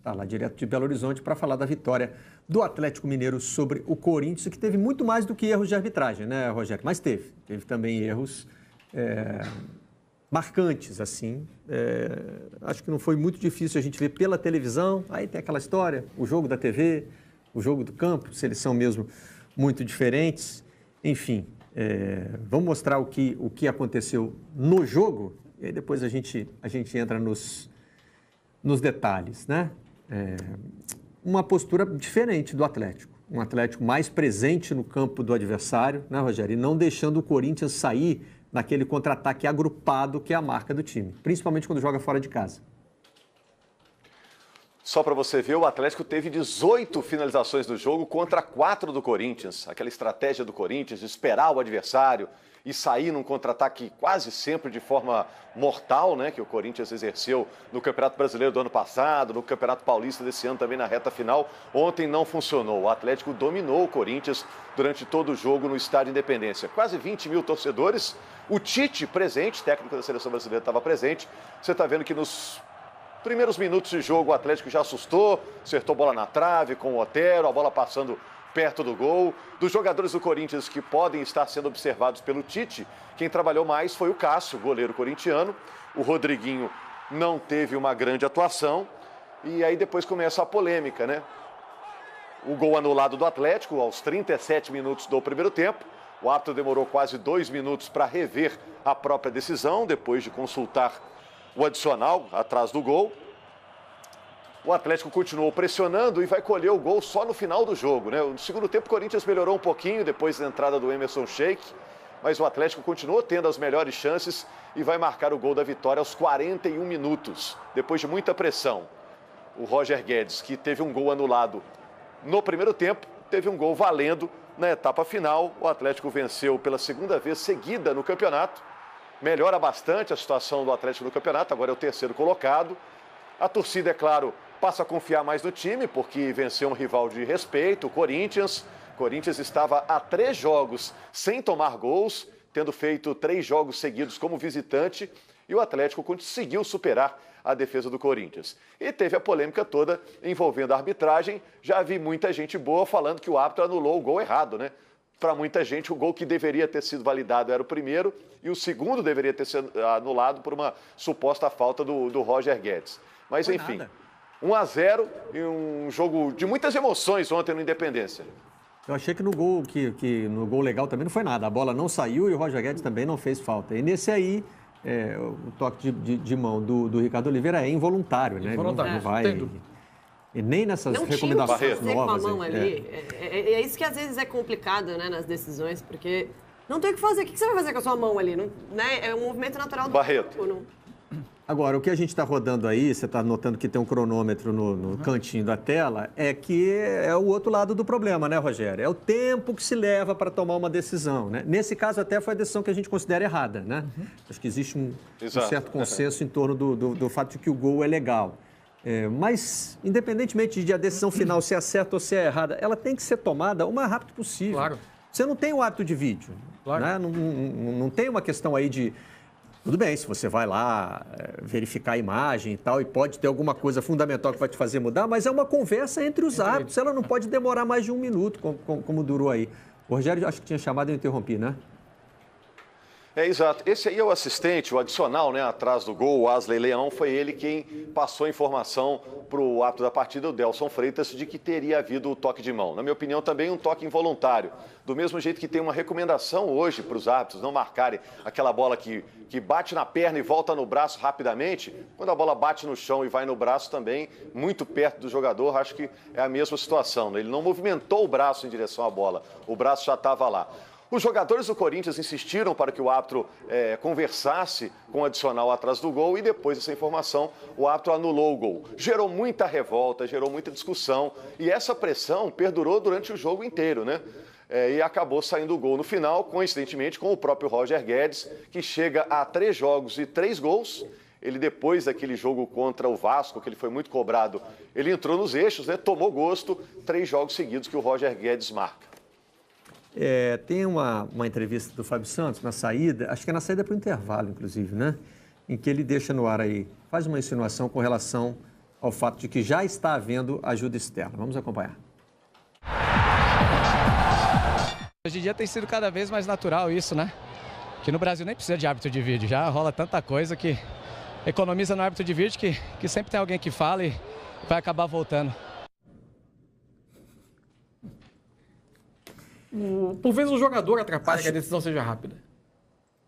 está lá direto de Belo Horizonte para falar da vitória do Atlético Mineiro sobre o Corinthians, que teve muito mais do que erros de arbitragem, né, Rogério? Mas teve também erros marcantes, assim. Acho que não foi muito difícil a gente ver pela televisão. Aí tem aquela história, o jogo da TV, o jogo do campo, se eles são mesmo muito diferentes. Enfim, vamos mostrar o que aconteceu no jogo e aí depois a gente entra nos detalhes, né? Uma postura diferente do Atlético. Um Atlético mais presente no campo do adversário, né, Rogério? E não deixando o Corinthians sair naquele contra-ataque agrupado que é a marca do time, principalmente quando joga fora de casa. Só para você ver, o Atlético teve 18 finalizações do jogo contra 4 do Corinthians. Aquela estratégia do Corinthians de esperar o adversário e sair num contra-ataque quase sempre de forma mortal, né, que o Corinthians exerceu no Campeonato Brasileiro do ano passado, no Campeonato Paulista desse ano também na reta final. Ontem não funcionou. O Atlético dominou o Corinthians durante todo o jogo no Estádio Independência. Quase 20 mil torcedores. O Tite presente, técnico da Seleção Brasileira, estava presente. Você está vendo que nos primeiros minutos de jogo o Atlético já assustou, acertou bola na trave com o Otero, a bola passando perto do gol. Dos jogadores do Corinthians que podem estar sendo observados pelo Tite, quem trabalhou mais foi o Cássio, goleiro corintiano. O Rodriguinho não teve uma grande atuação. E aí depois começa a polêmica, né? O gol anulado do Atlético aos 37 minutos do primeiro tempo. O árbitro demorou quase 2 minutos para rever a própria decisão, depois de consultar o adicional atrás do gol. O Atlético continuou pressionando e vai colher o gol só no final do jogo, né? No segundo tempo, o Corinthians melhorou um pouquinho depois da entrada do Emerson Sheik, mas o Atlético continuou tendo as melhores chances e vai marcar o gol da vitória aos 41 minutos, depois de muita pressão. O Roger Guedes, que teve um gol anulado no primeiro tempo, teve um gol valendo na etapa final. O Atlético venceu pela segunda vez seguida no campeonato. Melhora bastante a situação do Atlético no campeonato, agora é o terceiro colocado. A torcida, é claro, passa a confiar mais no time, porque venceu um rival de respeito, o Corinthians. O Corinthians estava há 3 jogos sem tomar gols, tendo feito 3 jogos seguidos como visitante, e o Atlético conseguiu superar a defesa do Corinthians. E teve a polêmica toda envolvendo a arbitragem. Já vi muita gente boa falando que o árbitro anulou o gol errado, né? Para muita gente, o gol que deveria ter sido validado era o primeiro e o segundo deveria ter sido anulado por uma suposta falta do Roger Guedes. Mas, enfim, 1-0 e um jogo de muitas emoções ontem no Independência. Eu achei que no gol, no gol legal também não foi nada. A bola não saiu e o Roger Guedes também não fez falta. E nesse aí, o toque de mão do Ricardo Oliveira é involuntário, né? Involuntário. Não vai... E nem nessas recomendações novas. Com a mão ali. É isso que às vezes é complicado, né, nas decisões, porque não tem o que fazer. O que você vai fazer com a sua mão ali? Não, né? É um movimento natural do Barreto. corpo. Não... Agora, o que a gente está rodando aí, você está notando que tem um cronômetro no cantinho da tela, é que é o outro lado do problema, né, Rogério? É o tempo que se leva para tomar uma decisão, né? Nesse caso, até foi a decisão que a gente considera errada, né? Acho que existe um certo consenso em torno do fato de que o gol é legal. Mas, independentemente de a decisão final ser certa ou se é errada, ela tem que ser tomada o mais rápido possível. Claro. Você não tem o hábito de vídeo. Claro. Né? Não tem uma questão aí de... Tudo bem, se você vai lá verificar a imagem e tal, e pode ter alguma coisa fundamental que vai te fazer mudar, mas é uma conversa entre os árbitros. Ela não pode demorar mais de 1 minuto, como durou aí. O Rogério, acho que tinha chamado e eu interrompi, né? Exato. Esse aí é o assistente, o adicional, né, atrás do gol, o Asley Leão, foi ele quem passou a informação para o árbitro da partida, o Delson Freitas, de que teria havido o toque de mão. Na minha opinião, também um toque involuntário. Do mesmo jeito que tem uma recomendação hoje para os árbitros não marcarem aquela bola que bate na perna e volta no braço rapidamente. Quando a bola bate no chão e vai no braço também, muito perto do jogador, acho que é a mesma situação, né? Ele não movimentou o braço em direção à bola, o braço já estava lá. Os jogadores do Corinthians insistiram para que o árbitro conversasse com o adicional atrás do gol e depois dessa informação o árbitro anulou o gol. Gerou muita revolta, gerou muita discussão e essa pressão perdurou durante o jogo inteiro, né? E acabou saindo o gol no final, coincidentemente com o próprio Roger Guedes, que chega a 3 jogos e 3 gols. Ele, depois daquele jogo contra o Vasco, que ele foi muito cobrado, ele entrou nos eixos, né? Tomou gosto, 3 jogos seguidos que o Roger Guedes marca. Tem uma entrevista do Fábio Santos na saída, acho que é na saída para o intervalo, inclusive, né? Em que ele deixa no ar aí, faz uma insinuação com relação ao fato de que já está havendo ajuda externa. Vamos acompanhar. Hoje em dia tem sido cada vez mais natural isso, né? Que no Brasil nem precisa de árbitro de vídeo, já rola tanta coisa que economiza no árbitro de vídeo que sempre tem alguém que fala e vai acabar voltando. Por vezes o jogador atrapalha que a decisão seja rápida.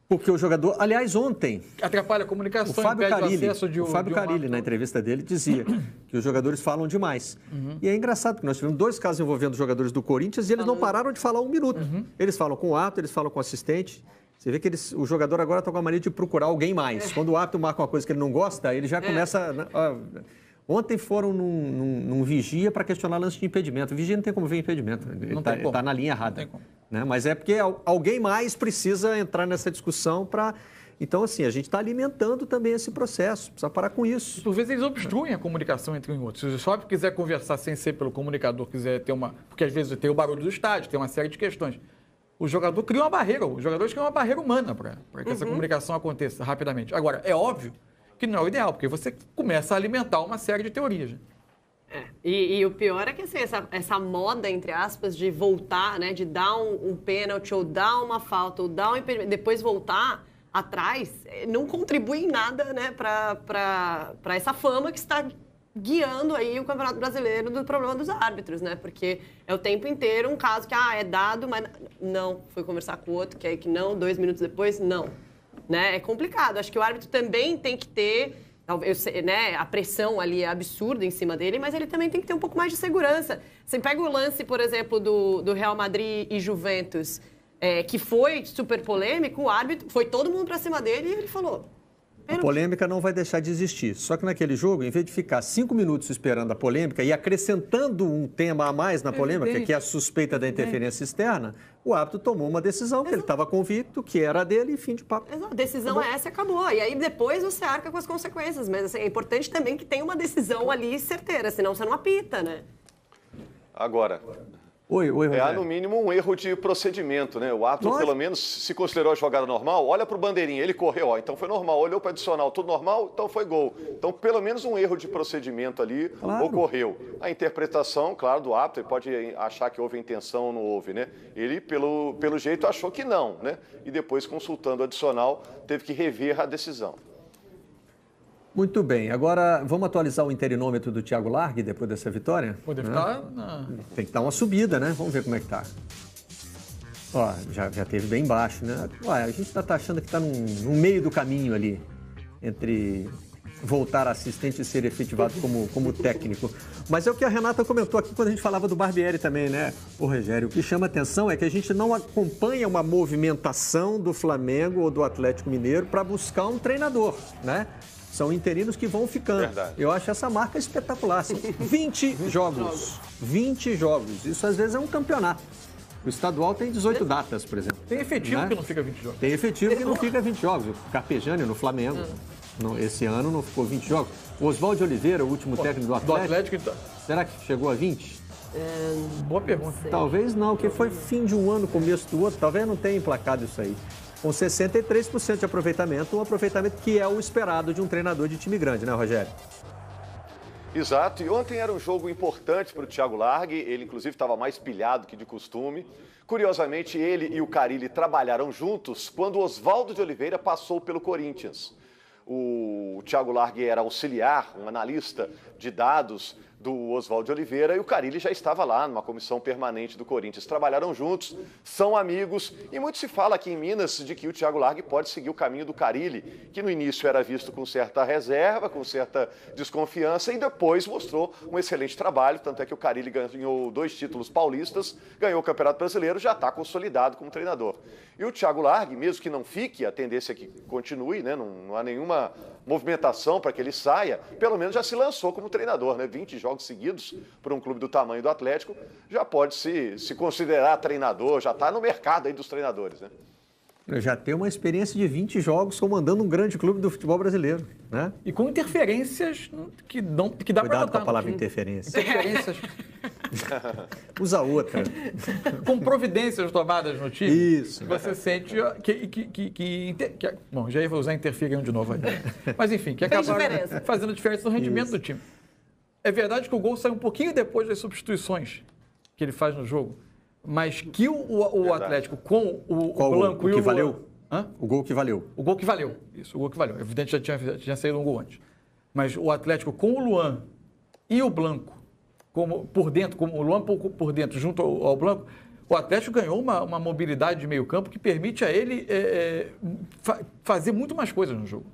Porque o jogador, aliás, ontem, Atrapalha a comunicação, o Fábio impede Carille, o acesso de o Fábio de um Carille, árbitro. na entrevista dele, dizia que os jogadores falam demais. E é engraçado, porque nós tivemos 2 casos envolvendo jogadores do Corinthians e eles não pararam de falar 1 minuto. Eles falam com o árbitro, eles falam com o assistente. Você vê que o jogador agora está com a mania de procurar alguém mais. Quando o árbitro marca uma coisa que ele não gosta, ele já começa... Ontem foram num vigia para questionar lance de impedimento. O vigia não tem como ver impedimento. Ele está na linha errada. Né? Mas é porque alguém mais precisa entrar nessa discussão para... Então, assim, a gente está alimentando também esse processo. Precisa parar com isso. Por vezes eles obstruem a comunicação entre um e outro. Se o shopping quiser conversar sem ser pelo comunicador, quiser ter uma... Porque às vezes tem o barulho do estádio, tem uma série de questões. O jogador cria uma barreira. Os jogadores criam uma barreira humana para que essa comunicação aconteça rapidamente. Agora, é óbvio que não é o ideal, porque você começa a alimentar uma série de teorias. Né? E o pior é que assim, essa moda, entre aspas, de voltar, né, de dar um pênalti, ou dar uma falta, ou dar um impedimento, depois voltar atrás, não contribui em nada, né, para essa fama que está guiando aí o Campeonato Brasileiro do problema dos árbitros, né? Porque é o tempo inteiro um caso que é dado, mas não, foi conversar com o outro, que não, 2 minutos depois, não. Né? É complicado. Acho que o árbitro também tem que ter, talvez, né, a pressão ali é absurda em cima dele, mas ele também tem que ter um pouco mais de segurança. Você pega o lance, por exemplo, do Real Madrid e Juventus, que foi super polêmico, o árbitro, foi todo mundo para cima dele e ele falou... A polêmica não vai deixar de existir. Só que naquele jogo, em vez de ficar 5 minutos esperando a polêmica e acrescentando um tema a mais na polêmica, que é a suspeita da interferência externa, o árbitro tomou uma decisão que ele estava convicto, que era dele, e fim de papo. Exato. A decisão é essa e acabou. E aí depois você arca com as consequências. Mas assim, é importante também que tenha uma decisão ali certeira, senão você não apita, né? Agora... Oi, há, no mínimo, um erro de procedimento, né? O árbitro, pelo menos, se considerou a jogada normal, olha para o bandeirinha, ele correu, então foi normal, olhou para adicional, tudo normal, então foi gol. Então, pelo menos um erro de procedimento ali ocorreu. A interpretação, claro, do árbitro, ele pode achar que houve intenção ou não houve, né? Ele, pelo jeito, achou que não, né? E depois, consultando o adicional, teve que rever a decisão. Muito bem. Agora, vamos atualizar o interinômetro do Thiago Largue depois dessa vitória? Pode ficar... Né? Tem que dar uma subida, né? Vamos ver como é que tá. Ó, já teve bem baixo, né? Ué, a gente ainda tá achando que tá no meio do caminho ali, entre voltar assistente e ser efetivado como técnico. Mas é o que a Renata comentou aqui quando a gente falava do Barbieri também, né? Ô, Rogério, o que chama atenção é que a gente não acompanha uma movimentação do Flamengo ou do Atlético Mineiro para buscar um treinador, né? São interinos que vão ficando. Verdade. Eu acho essa marca espetacular. São 20 jogos. 20 jogos. Isso às vezes é um campeonato. O estadual tem 18 datas, por exemplo. Tem efetivo, né? Que não fica 20 jogos. Tem efetivo que não fica 20 jogos. O Carpegiani no Flamengo, esse ano não ficou 20 jogos. O Oswaldo de Oliveira, o último técnico do Atlético. Do Atlético, então. Será que chegou a 20? Boa pergunta. Talvez não, porque foi fim de um ano, começo do outro. Talvez não tenha emplacado isso aí. Com 63% de aproveitamento, um aproveitamento que é o esperado de um treinador de time grande, né, Rogério? Exato, e ontem era um jogo importante para o Thiago Largue, ele inclusive estava mais pilhado que de costume. Curiosamente, ele e o Carille trabalharam juntos quando o Oswaldo de Oliveira passou pelo Corinthians. O Thiago Largue era auxiliar, um analista de dados do Oswaldo de Oliveira, e o Carille já estava lá numa comissão permanente do Corinthians. Trabalharam juntos, são amigos, e muito se fala aqui em Minas de que o Thiago Largue pode seguir o caminho do Carille, que no início era visto com certa reserva, com certa desconfiança, e depois mostrou um excelente trabalho, tanto é que o Carille ganhou 2 títulos paulistas, ganhou o Campeonato Brasileiro, já está consolidado como treinador. E o Thiago Largue, mesmo que não fique, a tendência é que continue, né? Não há nenhuma movimentação para que ele saia, pelo menos já se lançou como treinador, né? 20 jogos seguidos para um clube do tamanho do Atlético, já pode se considerar treinador, já está no mercado aí dos treinadores, né? Já tem uma experiência de 20 jogos comandando um grande clube do futebol brasileiro, né? E com interferências que dá para Cuidado notar. com a palavra interferência. Interferências. Usa outra. Com providências tomadas no time. Isso. Você sente bom, já ia usar interferindo de novo aí. Mas enfim, que acaba fazendo diferença no rendimento do time. É verdade que o gol sai um pouquinho depois das substituições que ele faz no jogo, mas que o Atlético com o Blanco o e que o valeu? Hã? O gol que valeu. O gol que valeu. Isso, o gol que valeu. Evidente, já tinha saído um gol antes. Mas o Atlético com o Luan e o Blanco, como o Luan por dentro, junto ao Blanco, o Atlético ganhou uma mobilidade de meio campo que permite a ele fazer muito mais coisas no jogo.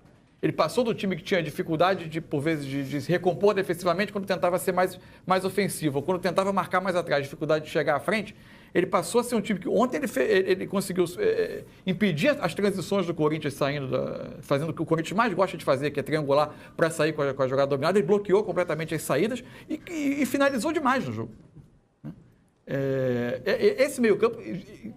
Ele passou do time que tinha dificuldade, por vezes, de se recompor defensivamente quando tentava ser mais ofensivo, ou quando tentava marcar mais atrás, dificuldade de chegar à frente. Ele passou a ser um time que ontem ele conseguiu impedir as transições do Corinthians fazendo o que o Corinthians mais gosta de fazer, que é triangular para sair com a jogada dominada. Ele bloqueou completamente as saídas e finalizou demais no jogo. Esse meio-campo,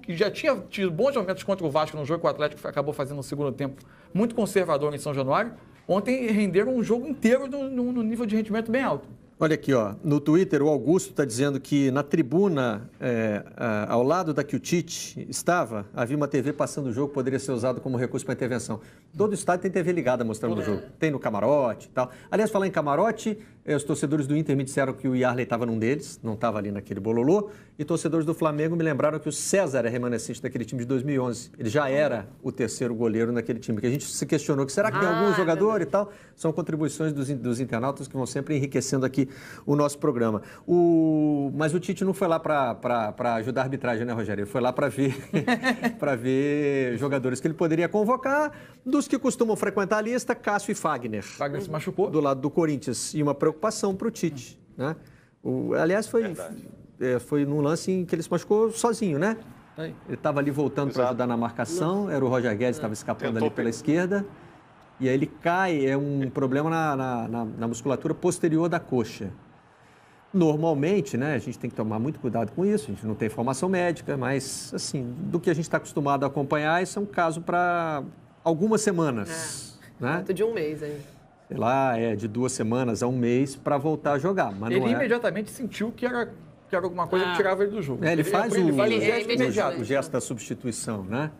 que já tinha tido bons momentos contra o Vasco no jogo que o Atlético acabou fazendo no segundo tempo, muito conservador em São Januário, ontem renderam um jogo inteiro no nível de rendimento bem alto. Olha aqui, ó, no Twitter, o Augusto está dizendo que na tribuna, ao lado da que o Tite estava, havia uma TV passando o jogo que poderia ser usado como recurso para intervenção. Todo estádio tem TV ligada mostrando o jogo. Tem no camarote e tal. Aliás, falar em camarote, os torcedores do Inter me disseram que o Yarley estava num deles, não estava ali naquele bololô, e torcedores do Flamengo me lembraram que o César é remanescente daquele time de 2011. Ele já era o terceiro goleiro naquele time, que a gente se questionou que será que tem algum jogador e tal? São contribuições dos internautas que vão sempre enriquecendo aqui o nosso programa. Mas o Tite não foi lá para ajudar a arbitragem, né, Rogério? Ele foi lá para ver, ver jogadores que ele poderia convocar. Dos que costumam frequentar a lista, Cássio e Fagner. Fagner se machucou. Do lado do Corinthians. E uma preocupação para o Tite. Né? Aliás, foi num lance em que ele se machucou sozinho, né? Ele estava ali voltando para ajudar na marcação. Era o Roger Guedes que estava escapando ali pela esquerda. E aí ele cai, é um problema na musculatura posterior da coxa. Normalmente, né, a gente tem que tomar muito cuidado com isso, a gente não tem formação médica, mas, assim, do que a gente está acostumado a acompanhar, isso é um caso para algumas semanas. Né? De um mês ainda. Sei lá, de 2 semanas a 1 mês para voltar a jogar. Mas ele imediatamente sentiu que era alguma coisa que tirava ele do jogo. Ele faz o o gesto da substituição, né?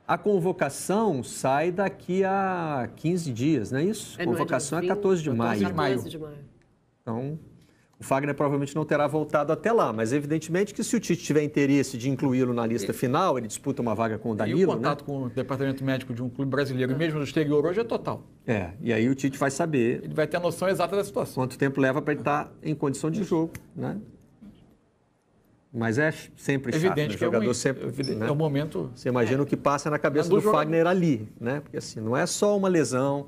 A convocação sai daqui a 15 dias, não é isso? A convocação é 14 de maio. 14 de maio. Então, o Fagner provavelmente não terá voltado até lá, mas evidentemente que se o Tite tiver interesse de incluí-lo na lista final, ele disputa uma vaga com o Danilo, e o contato com o departamento médico de um clube brasileiro, mesmo no exterior, hoje é total. E aí o Tite vai saber... Ele vai ter a noção exata da situação. Quanto tempo leva para ele estar em condição de jogo, né? Mas é sempre chato, evidente né? que O jogador sempre... Né? É o momento... Você imagina o que passa na cabeça do Fagner ali, né? Porque assim, não é só uma lesão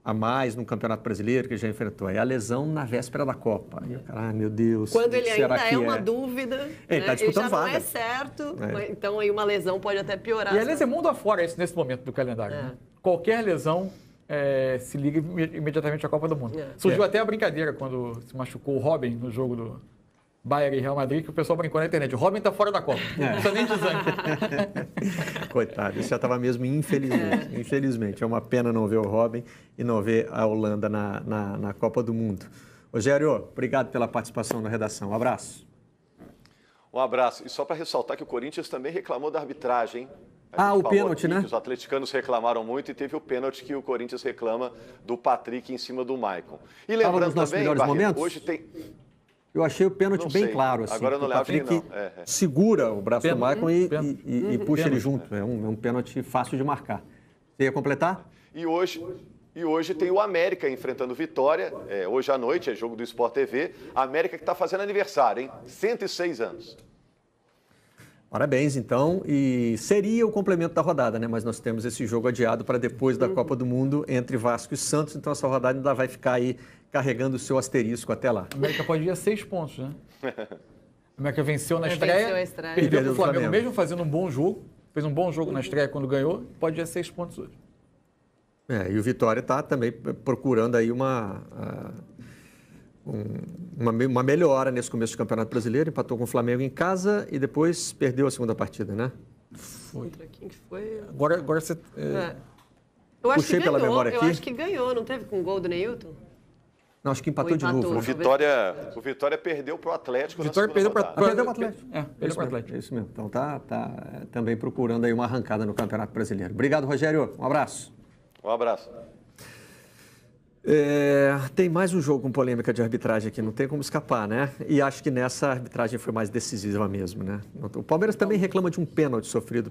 a mais no Campeonato Brasileiro que ele já enfrentou, é a lesão na véspera da Copa. E o cara, meu Deus, quando ele ainda é uma dúvida, ele está disputando já vaga. Não é certo, então aí uma lesão pode até piorar. E aliás, é mundo afora isso nesse momento do calendário. Né? Qualquer lesão se liga imediatamente à Copa do Mundo. Surgiu até a brincadeira quando se machucou o Robin no jogo do Bayern e Real Madrid, que o pessoal brincou na internet. O Robin está fora da Copa. Não precisa nem de exame. Coitado, isso já estava mesmo, infelizmente. Infelizmente. É uma pena não ver o Robin e não ver a Holanda na Copa do Mundo. Rogério, obrigado pela participação na redação. Um abraço. Um abraço. E só para ressaltar que o Corinthians também reclamou da arbitragem, hein? O pênalti, né? Os atleticanos reclamaram muito e teve o pênalti que o Corinthians reclama do Patrick em cima do Maicon. E lembrando também, Barreto, hoje tem... Eu achei o pênalti bem claro. Assim, agora não o Patrick segura o braço do Maicon e puxa ele junto. É um pênalti fácil de marcar. Você ia completar? E hoje tem o América enfrentando o Vitória. Hoje à noite, é jogo do Sport TV. A América que está fazendo aniversário, hein? 106 anos. Parabéns, então. E seria o complemento da rodada, né? Mas nós temos esse jogo adiado para depois da Copa do Mundo entre Vasco e Santos. Então essa rodada ainda vai ficar aí carregando o seu asterisco até lá. A América pode ir a 6 pontos, né? A América venceu na estreia, perdeu para o Flamengo, mesmo fazendo um bom jogo. Fez um bom jogo na estreia quando ganhou, pode ir a 6 pontos hoje. E o Vitória está também procurando aí uma melhora nesse começo do Campeonato Brasileiro. Empatou com o Flamengo em casa e depois perdeu a segunda partida, né? Foi. Quem que foi? Agora você... Eu acho Puxei que ganhou, pela memória aqui. Eu acho que ganhou, não teve com o gol do Neilton? Não, acho que empatou de novo. O Vitória perdeu para o Atlético. O Vitória perdeu para o Atlético. Perdeu para o Atlético. É isso mesmo. Então tá também procurando aí uma arrancada no Campeonato Brasileiro. Obrigado, Rogério. Um abraço. Um abraço. Tem mais um jogo com polêmica de arbitragem aqui, não tem como escapar, né? E acho que nessa arbitragem foi mais decisiva mesmo, né? O Palmeiras também reclama de um pênalti sofrido